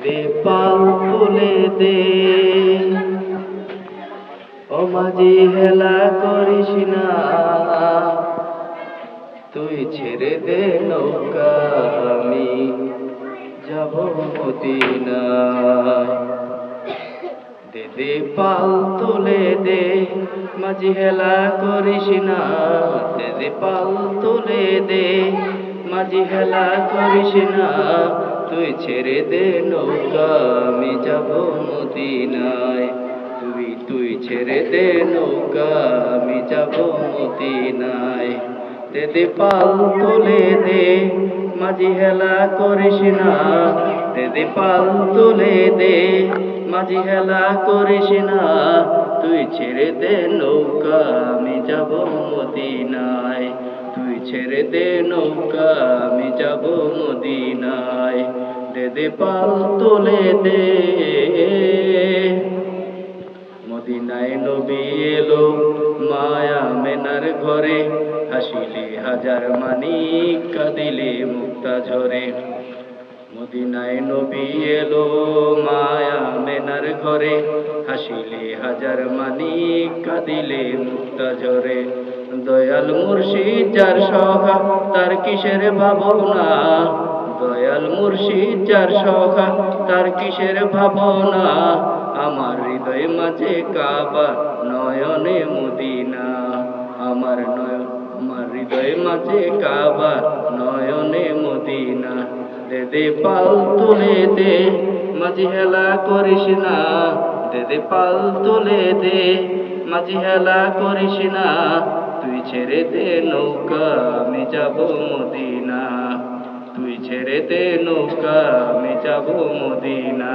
দে পাল তুলে দে, ও মাঝি হেলা করিস না, তুই ছেড়ে দে নৌকা, আমি যাব মদিনায়। দে পাল তুলে দে, মাঝি হেলা করিস না, দে পাল তুলে দে, মাঝি হেলা করিস না, তুই ছেড়ে দে নৌকা, আমি যাব মদিনায়। তুই ছেড়ে দে নৌকা, আমি যাব মদিনায়। দে পাল তুলে দে, মাঝি হেলা করিস না, দে পাল তুলে দে, মাঝি হেলা করিস না, তুই ছেড়ে দে নৌকা, আমি যাব মদিনায়। তুই ছেড়ে দে নৌকা, আমি যাব মদিনায়। দে পাল তুলে দে। মদিনায় নবী এলো মায়া মেনার ঘরে, হাসিলে হাজার মানিক, কাঁদিলে মুক্তা ঝরে। মদিনায় নবী এলো মায়া মেনার ঘরে, হাসিলে হাজার মানিক, কাঁদিলে মুক্তা ঝরে। দয়াল মুর্শিদ যার সখা, তার কিসের ভাবনা, দয়াল মুর্শিদ যার সখা, তার কিসের ভাবনা, আমার হৃদয় মাঝে কাবা, নয়নে মদিনা, আমার হৃদয় মাঝে কাবা, নয়নে মদিনা। দে পাল তুলে দে, মাঝি হেলা করিস না, দে পাল তুলে দে, মাঝি হেলা করিস না, তুই ছেড়ে দে নৌকা, আমি যাব মদিনা। তুই ছেড়ে দে নৌকা, আমি যাব মদিনা।